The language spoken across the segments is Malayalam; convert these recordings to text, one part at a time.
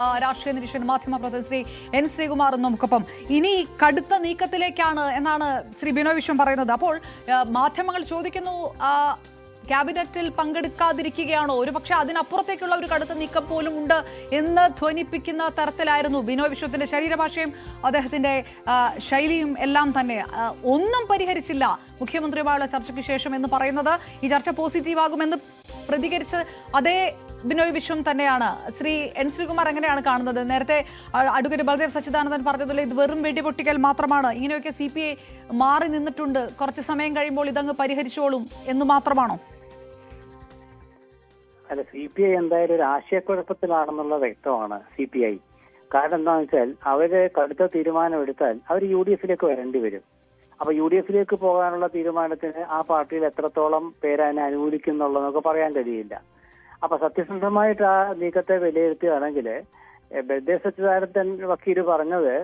രാഷ്ട്രീയ നിരീക്ഷകൻ മാധ്യമപ്രവർത്തകൻ ശ്രീ എൻ ശ്രീകുമാർ നമുക്കൊപ്പം. ഇനി കടുത്ത നീക്കത്തിലേക്കാണ് എന്നാണ് ശ്രീ ബിനോയ് വിശ്വം പറയുന്നത്. അപ്പോൾ മാധ്യമങ്ങൾ ചോദിക്കുന്നു, ക്യാബിനറ്റിൽ പങ്കെടുക്കാതിരിക്കുകയാണോ, ഒരുപക്ഷെ അതിനപ്പുറത്തേക്കുള്ള ഒരു കടുത്ത നീക്കം പോലും ഉണ്ട് എന്ന് ധ്വനിപ്പിക്കുന്ന തരത്തിലായിരുന്നു ബിനോയ് വിശ്വത്തിന്റെ ശരീരഭാഷയും അദ്ദേഹത്തിന്റെ ശൈലിയും എല്ലാം തന്നെ. ഒന്നും പരിഹരിച്ചില്ല മുഖ്യമന്ത്രിയുമായുള്ള ചർച്ചയ്ക്ക് ശേഷം എന്ന് പറയുന്നത് ഈ ചർച്ച പോസിറ്റീവാകുമെന്ന് പ്രതികരിച്ച് അതേ ബിനോയ് വിശ്വം തന്നെയാണ്. ശ്രീ എൻ ശ്രീകുമാർ എങ്ങനെയാണ് കാണുന്നത്? നേരത്തെ അഡ്വക്കേറ്റ് ബൽദേവ് സച്ചിദാനന്ദൻ പറഞ്ഞതുപോലെ ഇത് വെറും വെടിപൊട്ടിക്കൽ മാത്രമാണ്, ഇങ്ങനെയൊക്കെ CPI മാറി നിന്നിട്ടുണ്ട്, കുറച്ച് സമയം കഴിയുമ്പോൾ ഇതങ്ങ് പരിഹരിച്ചോളും എന്ന് മാത്രമാണോ? അല്ല, CPI എന്തായാലും ഒരു ആശയക്കുഴപ്പത്തിലാണെന്നുള്ളത് വ്യക്തമാണ്. CPI കാരണം എന്താണെന്ന് വെച്ചാൽ അവര് കടുത്ത തീരുമാനം എടുത്താൽ അവർ UDF-ലേക്ക് വരേണ്ടി വരും. അപ്പൊ UDF-ലേക്ക് പോകാനുള്ള തീരുമാനത്തിന് ആ പാർട്ടിയിൽ എത്രത്തോളം പേര് അതിനെ അനുകൂലിക്കുന്നുള്ളതെന്നൊക്കെ പറയാൻ കഴിയില്ല. അപ്പൊ സത്യസന്ധമായിട്ട് ആ നീക്കത്തെ വിലയിരുത്തുകയാണെങ്കിൽ ബൽദേവ് സച്ചിദാനന്ദൻ വക്കീല് പറഞ്ഞത്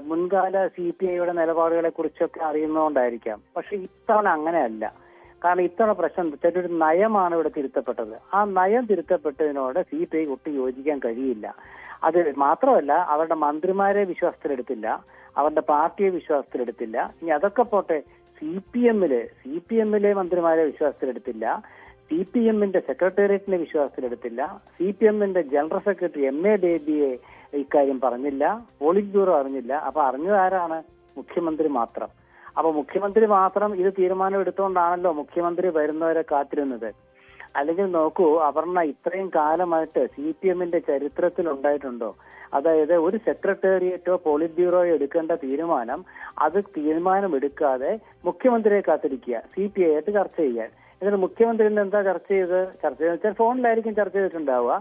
മുൻകാല CPI-യുടെ നിലപാടുകളെ കുറിച്ചൊക്കെ അറിയുന്നതുകൊണ്ടായിരിക്കാം. പക്ഷെ ഇത്തവണ അങ്ങനെയല്ല. കാരണം ഇത്തവണ പ്രശ്നം ഒരു നയമാണ് ഇവിടെ തിരുത്തപ്പെട്ടത്. ആ നയം തിരുത്തപ്പെട്ടതിനോട് CPI ഒട്ടും യോജിക്കാൻ കഴിയില്ല. അത് മാത്രമല്ല, അവരുടെ മന്ത്രിമാരെ വിശ്വാസത്തിലെടുത്തില്ല, അവരുടെ പാർട്ടിയെ വിശ്വാസത്തിലെടുത്തില്ല. ഇനി അതൊക്കെ പോട്ടെ, CPM-ലെ മന്ത്രിമാരെ വിശ്വാസത്തിലെടുത്തില്ല, CPM-ന്റെ സെക്രട്ടേറിയറ്റിനെ വിശ്വാസത്തിലെടുത്തില്ല, CPM-ന്റെ ജനറൽ സെക്രട്ടറി MA ബേബിയെ ഇക്കാര്യം പറഞ്ഞില്ല, പോളിറ്റ് ബ്യൂറോ അറിഞ്ഞില്ല. അപ്പൊ അറിഞ്ഞത് ആരാണ്? മുഖ്യമന്ത്രി മാത്രം. അപ്പൊ മുഖ്യമന്ത്രി മാത്രം ഇത് തീരുമാനം എടുത്തുകൊണ്ടാണല്ലോ മുഖ്യമന്ത്രി വരുന്നവരെ കാത്തിരുന്നത്. അല്ലെങ്കിൽ നോക്കൂ അപർണ, ഇത്രയും കാലമായിട്ട് CPM-ന്റെ ചരിത്രത്തിൽ ഉണ്ടായിട്ടുണ്ടോ? അതായത് ഒരു സെക്രട്ടേറിയറ്റോ പോളിറ്റ് ബ്യൂറോയോ എടുക്കേണ്ട തീരുമാനം തീരുമാനം എടുക്കാതെ മുഖ്യമന്ത്രിയെ കാത്തിരിക്കുക CPI ആയിട്ട് ചർച്ച ചെയ്യാൻ. എന്നിട്ട് മുഖ്യമന്ത്രിയിൽ എന്താ ചർച്ച ചെയ്തെന്ന് വെച്ചാൽ ഫോണിലായിരിക്കും ചർച്ച ചെയ്തിട്ടുണ്ടാവുക.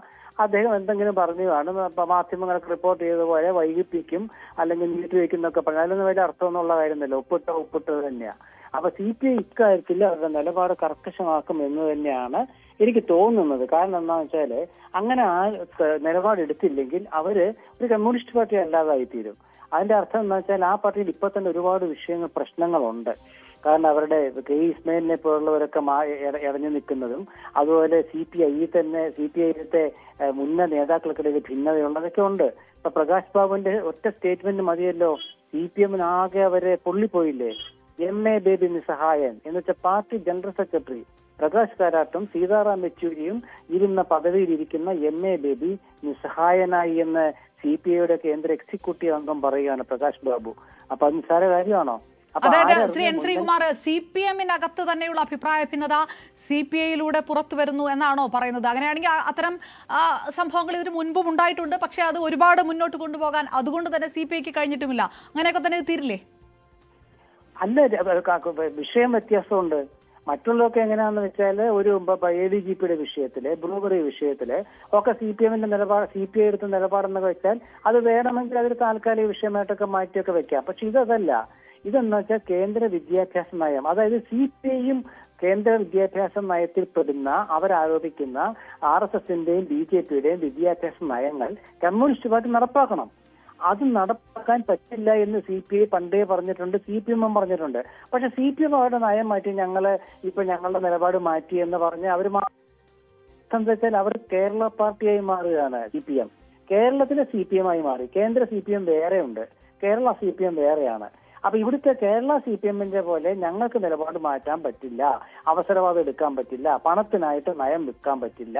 അദ്ദേഹം എന്തെങ്കിലും പറഞ്ഞു കാണും, മാധ്യമങ്ങൾക്ക് റിപ്പോർട്ട് ചെയ്തതുപോലെ വൈകിപ്പിക്കും അല്ലെങ്കിൽ നീട്ടി വയ്ക്കുന്നൊക്കെ പറഞ്ഞു. അതിലൊന്നും വലിയ അർത്ഥമൊന്നുള്ള കാര്യമൊന്നുമില്ല. ഒപ്പിട്ടത് തന്നെയാണ്. അപ്പൊ CPI ഇക്കാര്യത്തിൽ അവരുടെ നിലപാട് കർക്കശമാക്കും എന്ന് തന്നെയാണ് എനിക്ക് തോന്നുന്നത്. കാരണം എന്താണെന്ന് വെച്ചാല് അങ്ങനെ ആ നിലപാടെടുത്തില്ലെങ്കിൽ അവര് ഒരു കമ്മ്യൂണിസ്റ്റ് പാർട്ടി അല്ലാതായി തീരും. അതിന്റെ അർത്ഥം എന്താ വെച്ചാൽ ആ പാർട്ടിയിൽ ഇപ്പൊ തന്നെ ഒരുപാട് പ്രശ്നങ്ങളുണ്ട്. കാരണം അവരുടെ K ഇസ്മായിലിനെ പോലുള്ളവരൊക്കെ ഇടഞ്ഞു നിൽക്കുന്നതും, അതുപോലെ CPI-ത്തെ മുന്ന നേതാക്കൾക്കിടയിൽ ഭിന്നതയുള്ളതൊക്കെ ഉണ്ട്. ഇപ്പൊ പ്രകാശ് ബാബുവിന്റെ ഒറ്റ സ്റ്റേറ്റ്മെന്റ് മതിയല്ലോ CPM-നാകെ അവരെ പൊള്ളിപ്പോയില്ലേ. MA ബേബി നിസ്സഹായൻ എന്ന് വെച്ചാൽ പാർട്ടി ജനറൽ സെക്രട്ടറി പ്രകാശ് കാരാട്ടും സീതാറാം യെച്ചൂരിയും ഇരുന്ന പദവിയിലിരിക്കുന്ന MA ബേബി നിസ്സഹായനായി എന്ന് CPI-യുടെ കേന്ദ്ര എക്സിക്യൂട്ടീവ് അംഗം പറയുകയാണ് പ്രകാശ് ബാബു. അപ്പൊ അത് നിസ്സാര കാര്യമാണോ? അതായത് ശ്രീ എൻ ശ്രീകുമാർ, CPM-നകത്ത് തന്നെയുള്ള അഭിപ്രായ ഭിന്നത CPI-യിലൂടെ പുറത്തു വരുന്നു എന്നാണോ പറയുന്നത്? അങ്ങനെയാണെങ്കിൽ അത്തരം സംഭവങ്ങൾ ഇതിന് മുൻപും ഉണ്ടായിട്ടുണ്ട്. പക്ഷെ അത് ഒരുപാട് മുന്നോട്ട് കൊണ്ടുപോകാൻ അതുകൊണ്ട് തന്നെ CPI-ക്ക് കഴിഞ്ഞിട്ടുമില്ല. അങ്ങനെയൊക്കെ തന്നെ തീരില്ലേ? അല്ല, വിഷയം വ്യത്യാസമുണ്ട്. മറ്റുള്ളതൊക്കെ എങ്ങനെയാണെന്ന് വെച്ചാൽ ഒരു ADGP-യുടെ വിഷയത്തില്, ബ്രൂവറി വിഷയത്തില് ഒക്കെ CPI എടുത്ത നിലപാടെന്നൊക്കെ വെച്ചാൽ അത് വേണമെങ്കിൽ അതൊരു താൽക്കാലിക വിഷയമായിട്ടൊക്കെ മാറ്റിയൊക്കെ വെക്കാം. പക്ഷെ ഇതല്ല. ഇതെന്ന് വെച്ചാൽ കേന്ദ്ര വിദ്യാഭ്യാസ നയം, അതായത് CPI-യും കേന്ദ്ര വിദ്യാഭ്യാസ നയത്തിൽ പെടുന്ന അവരാരോപിക്കുന്ന RSS-ന്റെയും BJP-യുടെയും വിദ്യാഭ്യാസ നയങ്ങൾ കമ്മ്യൂണിസ്റ്റ് പാർട്ടി നടപ്പാക്കണം. അത് നടപ്പാക്കാൻ പറ്റില്ല എന്ന് CPI പണ്ടേ പറഞ്ഞിട്ടുണ്ട്, CPM പറഞ്ഞിട്ടുണ്ട്. പക്ഷെ CPM അവരുടെ നയം മാറ്റി, ഞങ്ങളുടെ നിലപാട് മാറ്റി എന്ന് പറഞ്ഞ് അവർ എന്താ വെച്ചാൽ അവർ കേരള പാർട്ടിയായി മാറുകയാണ്. CPM കേരളത്തിലെ CPM-ആയി മാറി. കേന്ദ്ര CPM വേറെയുണ്ട്, കേരള CPM വേറെയാണ്. അപ്പൊ ഇവിടുത്തെ കേരള CPM-ന്റെ പോലെ ഞങ്ങൾക്ക് നിലപാട് മാറ്റാൻ പറ്റില്ല, അവസരവാദം എടുക്കാൻ പറ്റില്ല, പണത്തിനായിട്ട് നയം വിൽക്കാൻ പറ്റില്ല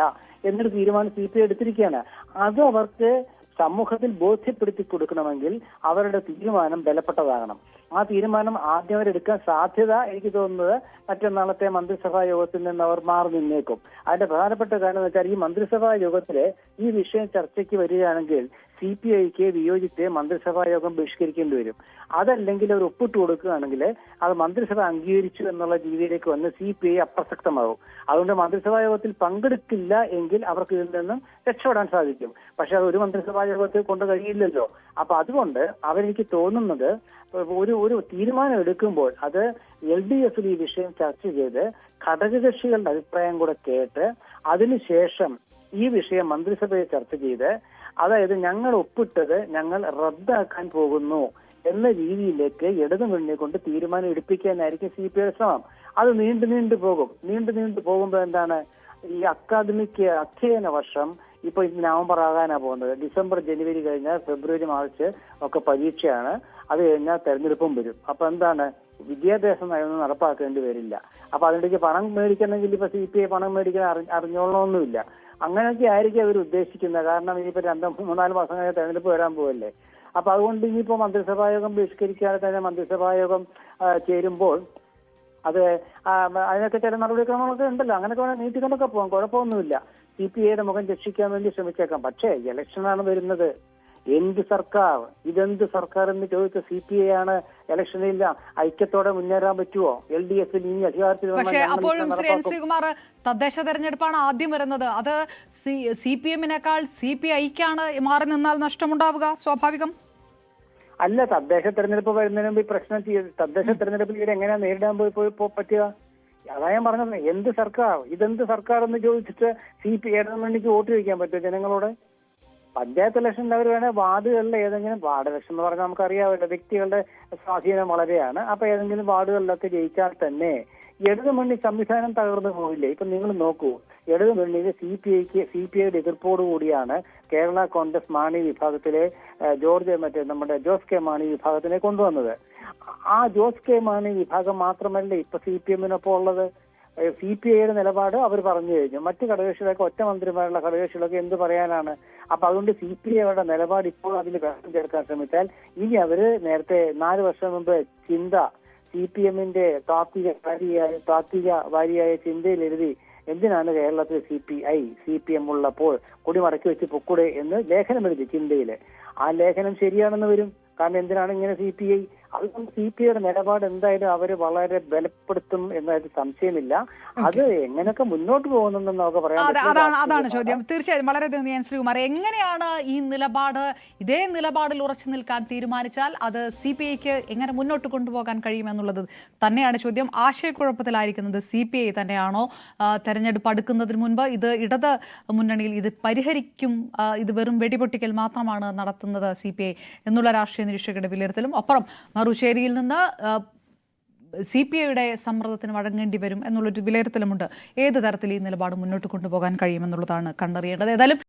എന്നൊരു തീരുമാനം CPI എടുത്തിരിക്കുകയാണ്. അത് അവർക്ക് സമൂഹത്തിൽ ബോധ്യപ്പെടുത്തി കൊടുക്കണമെങ്കിൽ അവരുടെ തീരുമാനം ബലപ്പെട്ടതാകണം. ആ തീരുമാനം ആദ്യം അവരെടുക്കാൻ സാധ്യത എനിക്ക് തോന്നുന്നത് മറ്റന്നാളത്തെ മന്ത്രിസഭാ യോഗത്തിൽ നിന്ന് അവർ മാറി നിന്നേക്കും. അതിന്റെ പ്രധാനപ്പെട്ട കാരണം എന്ന് വെച്ചാൽ ഈ മന്ത്രിസഭാ യോഗത്തില് ഈ വിഷയം ചർച്ചയ്ക്ക് വരികയാണെങ്കിൽ CPI-ക്ക് വിയോജിച്ച് മന്ത്രിസഭാ യോഗം ബഹിഷ്കരിക്കേണ്ടി വരും. അതല്ലെങ്കിൽ അവർ ഒപ്പിട്ട് കൊടുക്കുകയാണെങ്കിൽ അത് മന്ത്രിസഭ അംഗീകരിച്ചു എന്നുള്ള രീതിയിലേക്ക് വന്ന് CPI അപ്രസക്തമാകും. അതുകൊണ്ട് മന്ത്രിസഭാ യോഗത്തിൽ പങ്കെടുക്കില്ല എങ്കിൽ അവർക്ക് ഇതിൽ നിന്നും രക്ഷപ്പെടാൻ സാധിക്കും. പക്ഷെ അത് ഒരു മന്ത്രിസഭാ യോഗത്തിൽ കൊണ്ട് കഴിയില്ലല്ലോ. അപ്പൊ അതുകൊണ്ട് അവരെനിക്ക് തോന്നുന്നത് ഒരു തീരുമാനം എടുക്കുമ്പോൾ അത് LDF-ൽ ഈ വിഷയം ചർച്ച ചെയ്ത് ഘടകകക്ഷികളുടെ അഭിപ്രായം കൂടെ കേട്ട് അതിനുശേഷം ഈ വിഷയം മന്ത്രിസഭയെ ചർച്ച ചെയ്ത്, അതായത് ഞങ്ങൾ ഒപ്പിട്ടത് ഞങ്ങൾ റദ്ദാക്കാൻ പോകുന്നു എന്ന രീതിയിലേക്ക് ഇടതുമുന്നണിയെ കൊണ്ട് തീരുമാനം എടുപ്പിക്കാനായിരിക്കും CPI ശ്രമം. അത് നീണ്ടു പോകുമ്പോൾ എന്താണ്, ഈ അധ്യയന വർഷം ഇപ്പൊ ഇത് നവംബർ ആകാനാ പോകുന്നത്. ഡിസംബർ ജനുവരി കഴിഞ്ഞാൽ ഫെബ്രുവരി മാർച്ച് ഒക്കെ പരീക്ഷയാണ്. അത് കഴിഞ്ഞാൽ തെരഞ്ഞെടുപ്പും വരും. അപ്പൊ എന്താണ്, വിദ്യാഭ്യാസ നയമൊന്നും നടപ്പാക്കേണ്ടി വരില്ല. അപ്പൊ അതിലേക്ക് പണം മേടിക്കണമെങ്കിൽ ഇപ്പൊ CPI പണം മേടിക്കാൻ അറിഞ്ഞോളണമെന്നില്ല. അങ്ങനെയൊക്കെ ആയിരിക്കും അവർ ഉദ്ദേശിക്കുന്നത്. കാരണം ഇനിയിപ്പോ 2-3-4 മാസം കഴിഞ്ഞാൽ തെരഞ്ഞെടുപ്പ് വരാൻ പോവല്ലേ. അപ്പൊ അതുകൊണ്ട് ഇനിയിപ്പോ മന്ത്രിസഭായോഗം ബഹിഷ്കരിക്കാതെ തന്നെ മന്ത്രിസഭായോഗം ചേരുമ്പോൾ അത് അതിനൊക്കെ ചില നടപടിക്രമങ്ങളൊക്കെ ഉണ്ടല്ലോ. അങ്ങനെയൊക്കെ വേണം നീട്ടിക്കൊണ്ടൊക്കെ പോകാം, കുഴപ്പമൊന്നുമില്ല. CPIയുടെ മുഖം രക്ഷിക്കാൻ വേണ്ടി ശ്രമിച്ചേക്കാം. പക്ഷേ ഇലക്ഷനാണ് വരുന്നത്. എന്ത് സർക്കാർ, ഇതെന്ത് സർക്കാർ എന്ന് ചോദിച്ച CPI ആണ്. ഇലക്ഷനിൽ ഐക്യത്തോടെ മുന്നേറാൻ പറ്റുമോ? LDF ഇനി അധികാരത്തിൽ പക്ഷേ അപ്പോഴും ശ്രീ എൻ ശ്രീകുമാർ, തദ്ദേശ തെരഞ്ഞെടുപ്പാണ് ആദ്യം വരുന്നത്. അത് CPM-നേക്കാൾ CPI-ക്കാണ് മാറി നിന്നാൽ നഷ്ടമുണ്ടാവുക സ്വാഭാവികം അല്ല. തദ്ദേശ തെരഞ്ഞെടുപ്പ് വരുന്നതിന് മുമ്പ് ഈ പ്രശ്നം തദ്ദേശ തെരഞ്ഞെടുപ്പിൽ ഇവരെങ്ങനെയാ നേരിടാൻ പോയി പറ്റുക? അതാ ഞാൻ പറഞ്ഞത്. എന്ത് സർക്കാർ, ഇതെന്ത് സർക്കാർ എന്ന് ചോദിച്ചിട്ട് CPI വേണ്ടിക്ക് വോട്ട് ചോദിക്കാൻ പറ്റുമോ ജനങ്ങളോട്? പഞ്ചായത്ത് ഇലക്ഷനിൽ അവർ വേണേൽ വാർഡുകളിൽ ഏതെങ്കിലും വാർഡ് ഇലക്ഷൻ എന്ന് പറഞ്ഞാൽ നമുക്കറിയാമല്ലോ, വ്യക്തികളുടെ സ്വാധീനം വളരെയാണ്. അപ്പൊ ഏതെങ്കിലും വാർഡുകളിലൊക്കെ ജയിച്ചാൽ തന്നെ ഇടതുമുന്നണി സംവിധാനം തകർന്നു പോയില്ലേ? ഇപ്പൊ നിങ്ങൾ നോക്കൂ, ഇടതുമുന്നണിയിൽ CPIയുടെ എതിർപ്പോടു കൂടിയാണ് കേരള കോൺഗ്രസ് മാണി വിഭാഗത്തിലെ നമ്മുടെ ജോസ് കെ മാണി വിഭാഗത്തിനെ കൊണ്ടുവന്നത്. ആ ജോസ് കെ മാണി വിഭാഗം മാത്രമല്ല ഇപ്പൊ CPM-നൊപ്പം ഉള്ളത്. CPIയുടെ നിലപാട് അവർ പറഞ്ഞു കഴിഞ്ഞു. മറ്റു ഘടകകക്ഷികളൊക്കെ, ഒറ്റ മന്ത്രിമാരുള്ള ഘടകകക്ഷികളൊക്കെ എന്ത് പറയാനാണ്? അപ്പൊ അതുകൊണ്ട് CPIയുടെ നിലപാട് ഇപ്പോൾ അതിൽ കഷ്ടം ചേർക്കാൻ ശ്രമിച്ചാൽ ഇനി അവര് നേരത്തെ 4 വർഷം മുമ്പ് ചിന്ത CPM-ന്റെ താത്വിക വാരിയായ ചിന്തയിൽ എഴുതി, എന്തിനാണ് കേരളത്തിൽ CPM ഉള്ളപ്പോൾ കൊടി മടക്കി വെച്ച് പൊക്കൂടെ എന്ന് ലേഖനം എഴുതി ചിന്തയില്. ആ ലേഖനം ശരിയാണെന്ന് വരും. കാരണം എന്തിനാണ് ഇങ്ങനെ CPI? അതുകൊണ്ട് CPIയുടെ നിലപാട് എന്തായാലും അവര് വളരെ ബലപ്പെടുത്തും എന്നതിൽ സംശയമില്ല. അത് എങ്ങനെയൊക്കെ മുന്നോട്ട് പോകുന്നെന്ന് നമുക്ക് പറയാം. അതാണ് ചോദ്യം. തീർച്ചയായും വളരെയധികം എൻ ശ്രീകുമാർ, എങ്ങനെയാണ് ഈ നിലപാട്, ഇതേ നിലപാടിൽ ഉറച്ചു നിൽക്കാൻ തീരുമാനിച്ചാൽ അത് CPI-ക്ക് എങ്ങനെ മുന്നോട്ട് കൊണ്ടുപോകാൻ കഴിയുമെന്നുള്ളത് തന്നെയാണ് ചോദ്യം. ആശയക്കുഴപ്പത്തിലായിരിക്കുന്നത് CPI തന്നെയാണോ? തെരഞ്ഞെടുപ്പ് അടുക്കുന്നതിന് മുൻപ് ഇത് ഇടത് മുന്നണിയിൽ ഇത് പരിഹരിക്കും, ഇത് വെറും വെടിപൊട്ടിക്കൽ മാത്രമാണ് നടത്തുന്നത് CPI എന്നുള്ള രാഷ്ട്രീയ നിരീക്ഷകരുടെ വിലയിരുത്തലും. അപ്പുറം മറുചേരിയിൽ നിന്ന് CPIയുടെ സമ്മർദ്ദത്തിന് വഴങ്ങേണ്ടി വരും എന്നുള്ളൊരു വിലയിരുത്തലുമുണ്ട്. ഏത് തരത്തിൽ ഈ നിലപാട് മുന്നോട്ട് കൊണ്ടുപോകാൻ കഴിയുമെന്നുള്ളതാണ് കണ്ടറിയേണ്ടത്. ഏതായാലും